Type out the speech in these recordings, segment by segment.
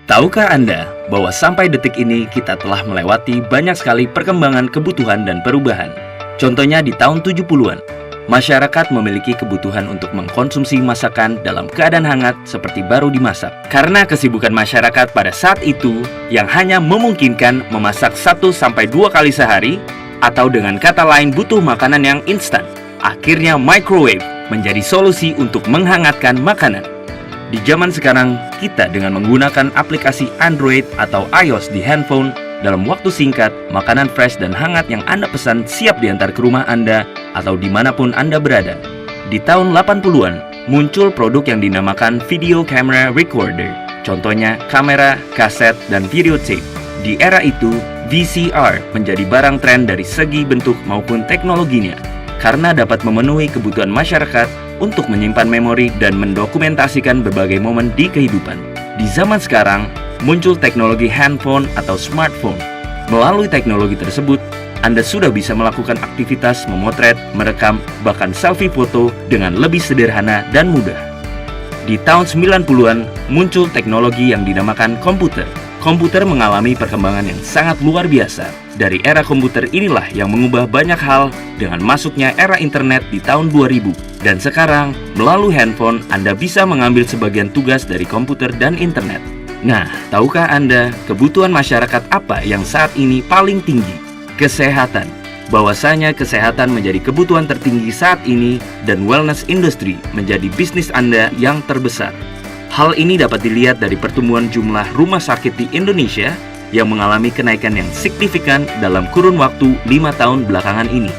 Tahukah Anda bahwa sampai detik ini kita telah melewati banyak sekali perkembangan kebutuhan dan perubahan? Contohnya di tahun 70-an, masyarakat memiliki kebutuhan untuk mengkonsumsi masakan dalam keadaan hangat seperti baru dimasak. Karena kesibukan masyarakat pada saat itu yang hanya memungkinkan memasak 1-2 kali sehari, atau dengan kata lain butuh makanan yang instan. Akhirnya microwave menjadi solusi untuk menghangatkan makanan. Di zaman sekarang, kita dengan menggunakan aplikasi Android atau iOS di handphone, dalam waktu singkat, makanan fresh dan hangat yang Anda pesan siap diantar ke rumah Anda atau dimanapun Anda berada. Di tahun 80-an, muncul produk yang dinamakan Video Camera Recorder. Contohnya, kamera, kaset, dan videotape. Di era itu, VCR menjadi barang tren dari segi bentuk maupun teknologinya, karena dapat memenuhi kebutuhan masyarakat untuk menyimpan memori dan mendokumentasikan berbagai momen di kehidupan. Di zaman sekarang, muncul teknologi handphone atau smartphone. Melalui teknologi tersebut, Anda sudah bisa melakukan aktivitas memotret, merekam, bahkan selfie foto dengan lebih sederhana dan mudah. Di tahun 90-an, muncul teknologi yang dinamakan komputer. Komputer mengalami perkembangan yang sangat luar biasa. Dari era komputer inilah yang mengubah banyak hal dengan masuknya era internet di tahun 2000. Dan sekarang, melalui handphone, Anda bisa mengambil sebagian tugas dari komputer dan internet. Nah, tahukah Anda kebutuhan masyarakat apa yang saat ini paling tinggi? Kesehatan. Bahwasanya kesehatan menjadi kebutuhan tertinggi saat ini dan wellness industry menjadi bisnis Anda yang terbesar. Hal ini dapat dilihat dari pertumbuhan jumlah rumah sakit di Indonesia yang mengalami kenaikan yang signifikan dalam kurun waktu 5 tahun belakangan ini.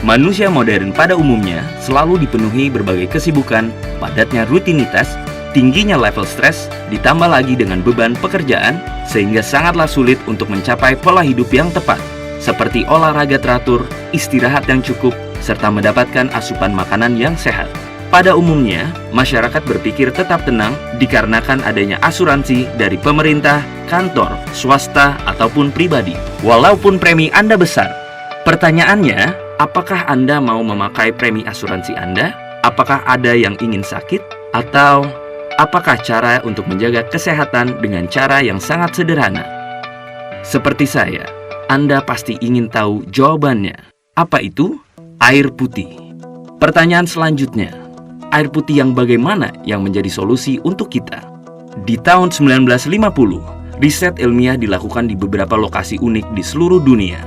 Manusia modern pada umumnya selalu dipenuhi berbagai kesibukan, padatnya rutinitas, tingginya level stres, ditambah lagi dengan beban pekerjaan, sehingga sangatlah sulit untuk mencapai pola hidup yang tepat, seperti olahraga teratur, istirahat yang cukup, serta mendapatkan asupan makanan yang sehat. Pada umumnya, masyarakat berpikir tetap tenang dikarenakan adanya asuransi dari pemerintah, kantor, swasta, ataupun pribadi. Walaupun premi Anda besar, pertanyaannya, apakah Anda mau memakai premi asuransi Anda? Apakah ada yang ingin sakit? Atau apakah cara untuk menjaga kesehatan dengan cara yang sangat sederhana? Seperti saya, Anda pasti ingin tahu jawabannya. Apa itu? Air putih. Pertanyaan selanjutnya, air putih yang bagaimana yang menjadi solusi untuk kita? Di tahun 1950, riset ilmiah dilakukan di beberapa lokasi unik di seluruh dunia.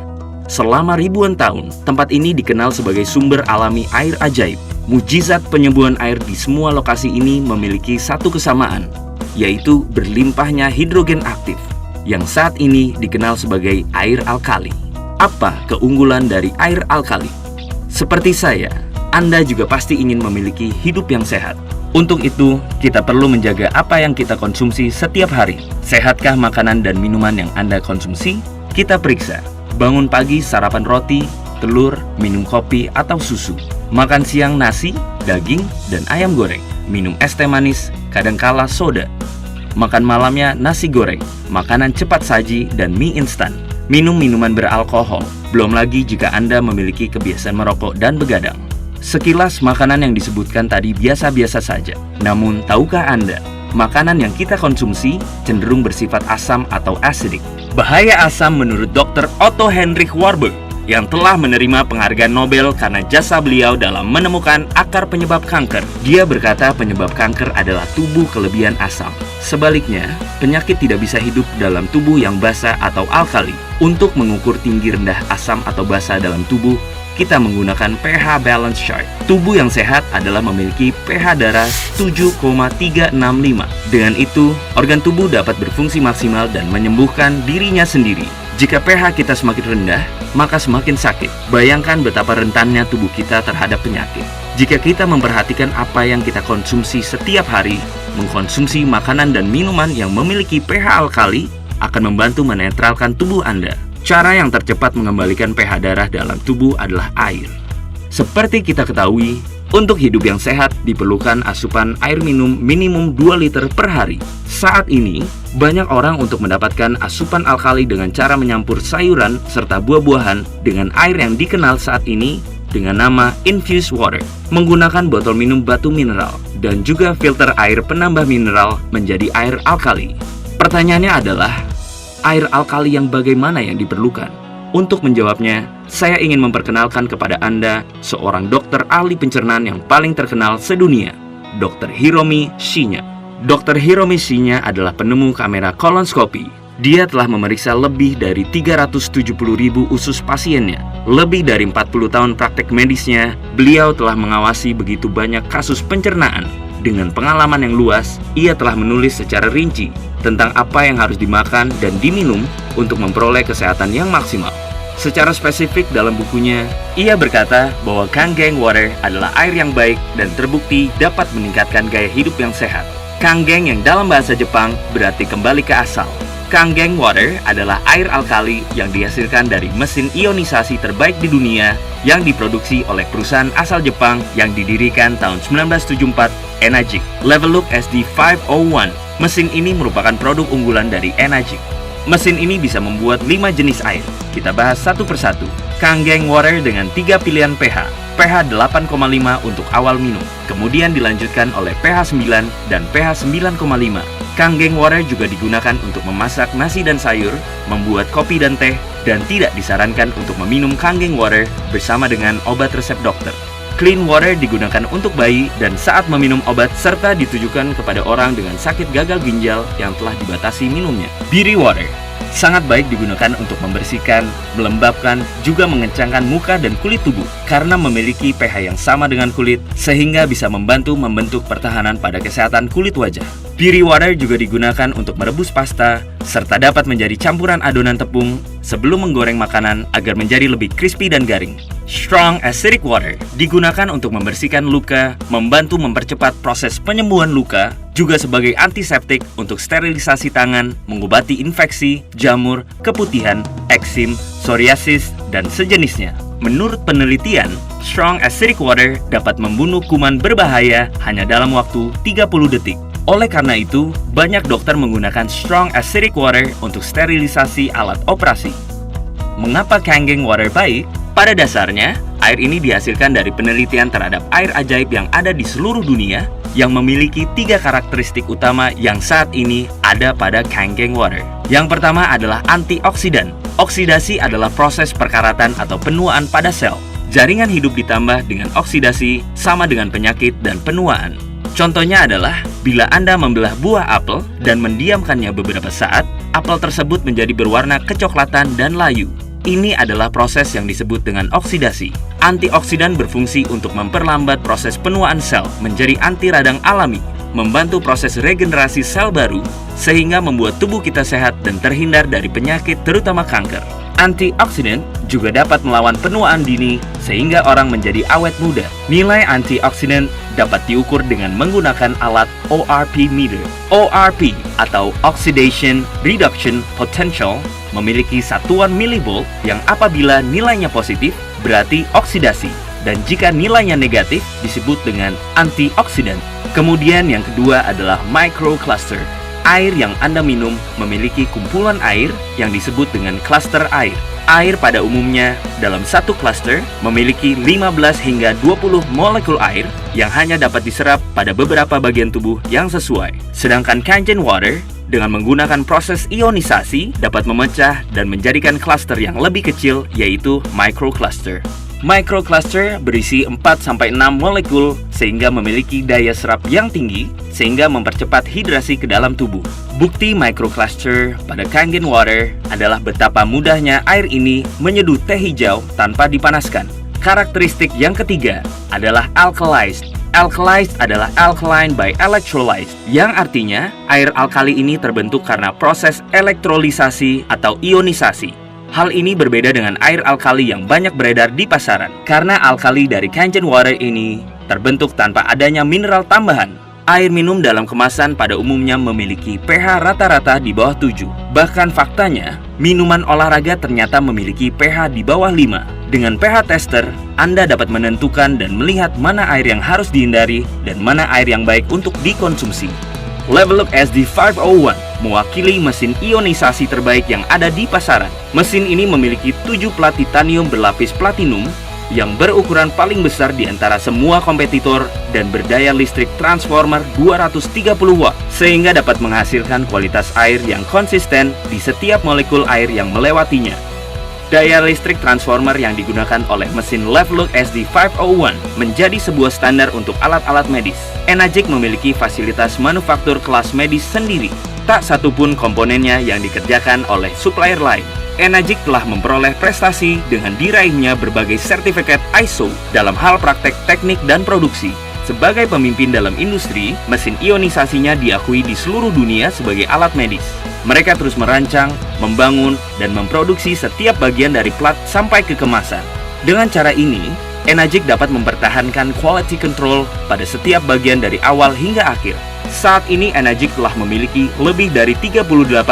Selama ribuan tahun, tempat ini dikenal sebagai sumber alami air ajaib. Mujizat penyembuhan air di semua lokasi ini memiliki satu kesamaan, yaitu berlimpahnya hidrogen aktif, yang saat ini dikenal sebagai air alkali. Apa keunggulan dari air alkali? Seperti saya, Anda juga pasti ingin memiliki hidup yang sehat. Untuk itu, kita perlu menjaga apa yang kita konsumsi setiap hari. Sehatkah makanan dan minuman yang Anda konsumsi? Kita periksa. Bangun pagi sarapan roti, telur, minum kopi atau susu. Makan siang nasi, daging, dan ayam goreng. Minum es teh manis, kadangkala soda. Makan malamnya nasi goreng, makanan cepat saji, dan mie instan. Minum minuman beralkohol. Belum lagi jika Anda memiliki kebiasaan merokok dan begadang. Sekilas makanan yang disebutkan tadi biasa-biasa saja. Namun, tahukah Anda, makanan yang kita konsumsi cenderung bersifat asam atau acidic. Bahaya asam menurut Dr. Otto Heinrich Warburg yang telah menerima penghargaan Nobel karena jasa beliau dalam menemukan akar penyebab kanker. Dia berkata penyebab kanker adalah tubuh kelebihan asam. Sebaliknya, penyakit tidak bisa hidup dalam tubuh yang basa atau alkali. Untuk mengukur tinggi rendah asam atau basa dalam tubuh, kita menggunakan pH balance chart. Tubuh yang sehat adalah memiliki pH darah 7,365. Dengan itu, organ tubuh dapat berfungsi maksimal dan menyembuhkan dirinya sendiri. Jika pH kita semakin rendah, maka semakin sakit. Bayangkan betapa rentannya tubuh kita terhadap penyakit. Jika kita memperhatikan apa yang kita konsumsi setiap hari, mengkonsumsi makanan dan minuman yang memiliki pH alkali akan membantu menetralkan tubuh Anda. Cara yang tercepat mengembalikan pH darah dalam tubuh adalah air. Seperti kita ketahui, untuk hidup yang sehat diperlukan asupan air minum minimum 2 liter per hari. Saat ini, banyak orang untuk mendapatkan asupan alkali dengan cara menyampur sayuran serta buah-buahan dengan air yang dikenal saat ini dengan nama infused water, menggunakan botol minum batu mineral, dan juga filter air penambah mineral menjadi air alkali. Pertanyaannya adalah, air alkali yang bagaimana yang diperlukan? Untuk menjawabnya, saya ingin memperkenalkan kepada Anda seorang dokter ahli pencernaan yang paling terkenal sedunia, Dr. Hiromi Shinya. Dr. Hiromi Shinya adalah penemu kamera kolonskopi. Dia telah memeriksa lebih dari 370.000 usus pasiennya. Lebih dari 40 tahun praktek medisnya, beliau telah mengawasi begitu banyak kasus pencernaan. Dengan pengalaman yang luas, ia telah menulis secara rinci tentang apa yang harus dimakan dan diminum untuk memperoleh kesehatan yang maksimal. Secara spesifik dalam bukunya, ia berkata bahwa Kangen Water adalah air yang baik dan terbukti dapat meningkatkan gaya hidup yang sehat. Kangen yang dalam bahasa Jepang berarti kembali ke asal. Kangen Water adalah air alkali yang dihasilkan dari mesin ionisasi terbaik di dunia yang diproduksi oleh perusahaan asal Jepang yang didirikan tahun 1974, Enagic. Level Look SD501. Mesin ini merupakan produk unggulan dari Enagic. Mesin ini bisa membuat 5 jenis air. Kita bahas satu persatu. Kangen Water dengan 3 pilihan pH. pH 8,5 untuk awal minum, kemudian dilanjutkan oleh pH 9 dan pH 9,5. Kangen Water juga digunakan untuk memasak nasi dan sayur, membuat kopi dan teh, dan tidak disarankan untuk meminum Kangen Water bersama dengan obat resep dokter. Clean Water digunakan untuk bayi dan saat meminum obat serta ditujukan kepada orang dengan sakit gagal ginjal yang telah dibatasi minumnya. Beauty Water sangat baik digunakan untuk membersihkan, melembabkan, juga mengencangkan muka dan kulit tubuh karena memiliki pH yang sama dengan kulit sehingga bisa membantu membentuk pertahanan pada kesehatan kulit wajah. Beauty Water juga digunakan untuk merebus pasta serta dapat menjadi campuran adonan tepung sebelum menggoreng makanan agar menjadi lebih crispy dan garing. Strong Acidic Water digunakan untuk membersihkan luka, membantu mempercepat proses penyembuhan luka, juga sebagai antiseptik untuk sterilisasi tangan, mengobati infeksi, jamur, keputihan, eksim, psoriasis, dan sejenisnya. Menurut penelitian, Strong Acidic Water dapat membunuh kuman berbahaya hanya dalam waktu 30 detik. Oleh karena itu, banyak dokter menggunakan Strong Acidic Water untuk sterilisasi alat operasi. Mengapa Kangen Water baik? Pada dasarnya, air ini dihasilkan dari penelitian terhadap air ajaib yang ada di seluruh dunia yang memiliki 3 karakteristik utama yang saat ini ada pada Kangen Water. Yang pertama adalah antioksidan. Oksidasi adalah proses perkaratan atau penuaan pada sel. Jaringan hidup ditambah dengan oksidasi sama dengan penyakit dan penuaan. Contohnya adalah bila Anda membelah buah apel dan mendiamkannya beberapa saat, apel tersebut menjadi berwarna kecoklatan dan layu. Ini adalah proses yang disebut dengan oksidasi. Antioksidan berfungsi untuk memperlambat proses penuaan sel menjadi anti radang alami, membantu proses regenerasi sel baru, sehingga membuat tubuh kita sehat dan terhindar dari penyakit terutama kanker. Antioksidan juga dapat melawan penuaan dini sehingga orang menjadi awet muda. Nilai antioksidan dapat diukur dengan menggunakan alat ORP meter. ORP atau Oxidation Reduction Potential memiliki satuan milivolt yang apabila nilainya positif berarti oksidasi dan jika nilainya negatif disebut dengan antioksidan. Kemudian yang kedua adalah microcluster. Air yang Anda minum memiliki kumpulan air yang disebut dengan cluster air. Air pada umumnya dalam satu cluster memiliki 15 hingga 20 molekul air yang hanya dapat diserap pada beberapa bagian tubuh yang sesuai. Sedangkan Kangen Water dengan menggunakan proses ionisasi dapat memecah dan menjadikan cluster yang lebih kecil yaitu microcluster. Microcluster berisi 4-6 molekul sehingga memiliki daya serap yang tinggi sehingga mempercepat hidrasi ke dalam tubuh. Bukti microcluster pada Kangen Water adalah betapa mudahnya air ini menyeduh teh hijau tanpa dipanaskan. Karakteristik yang ketiga adalah alkalized. Alkalized adalah alkaline by electrolyte, yang artinya air alkali ini terbentuk karena proses elektrolisasi atau ionisasi. Hal ini berbeda dengan air alkali yang banyak beredar di pasaran, karena alkali dari Kangen Water ini terbentuk tanpa adanya mineral tambahan. Air minum dalam kemasan pada umumnya memiliki pH rata-rata di bawah 7. Bahkan faktanya, minuman olahraga ternyata memiliki pH di bawah 5. Dengan pH tester, Anda dapat menentukan dan melihat mana air yang harus dihindari dan mana air yang baik untuk dikonsumsi. Level Look SD501 mewakili mesin ionisasi terbaik yang ada di pasaran. Mesin ini memiliki 7 plat titanium berlapis platinum yang berukuran paling besar di antara semua kompetitor dan berdaya listrik transformer 230 watt, sehingga dapat menghasilkan kualitas air yang konsisten di setiap molekul air yang melewatinya. Daya listrik transformer yang digunakan oleh mesin Leveluk SD501 menjadi sebuah standar untuk alat-alat medis. Enagic memiliki fasilitas manufaktur kelas medis sendiri. Tak satupun komponennya yang dikerjakan oleh supplier lain. Enagic telah memperoleh prestasi dengan diraihnya berbagai sertifikat ISO dalam hal praktek teknik dan produksi. Sebagai pemimpin dalam industri, mesin ionisasinya diakui di seluruh dunia sebagai alat medis. Mereka terus merancang, membangun, dan memproduksi setiap bagian dari plat sampai ke kemasan. Dengan cara ini, Enagic dapat mempertahankan quality control pada setiap bagian dari awal hingga akhir. Saat ini Enagic telah memiliki lebih dari 38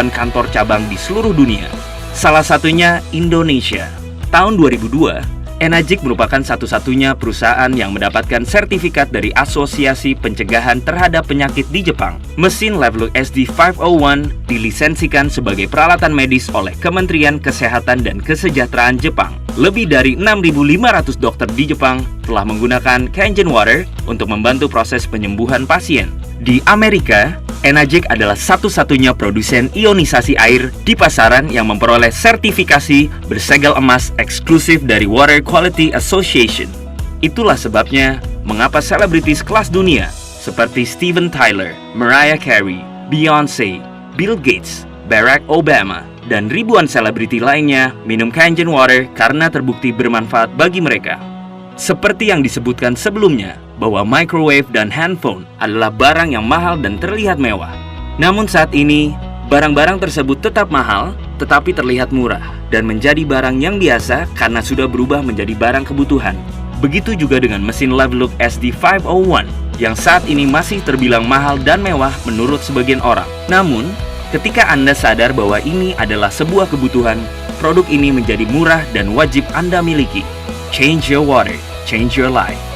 kantor cabang di seluruh dunia. Salah satunya Indonesia. Tahun 2002, Enagic merupakan satu-satunya perusahaan yang mendapatkan sertifikat dari Asosiasi Pencegahan Terhadap Penyakit di Jepang. Mesin Leveluk SD501 dilisensikan sebagai peralatan medis oleh Kementerian Kesehatan dan Kesejahteraan Jepang. Lebih dari 6.500 dokter di Jepang telah menggunakan Kangen Water untuk membantu proses penyembuhan pasien. Di Amerika, Enagic adalah satu-satunya produsen ionisasi air di pasaran yang memperoleh sertifikasi bersegel emas eksklusif dari Water Quality Association. Itulah sebabnya mengapa selebritis kelas dunia seperti Steven Tyler, Mariah Carey, Beyoncé, Bill Gates, Barack Obama, dan ribuan selebriti lainnya minum Kangen Water karena terbukti bermanfaat bagi mereka. Seperti yang disebutkan sebelumnya, bahwa microwave dan handphone adalah barang yang mahal dan terlihat mewah. Namun saat ini, barang-barang tersebut tetap mahal, tetapi terlihat murah, dan menjadi barang yang biasa karena sudah berubah menjadi barang kebutuhan. Begitu juga dengan mesin Leveluk SD501, yang saat ini masih terbilang mahal dan mewah menurut sebagian orang. Namun, ketika Anda sadar bahwa ini adalah sebuah kebutuhan, produk ini menjadi murah dan wajib Anda miliki. Change your water, change your life.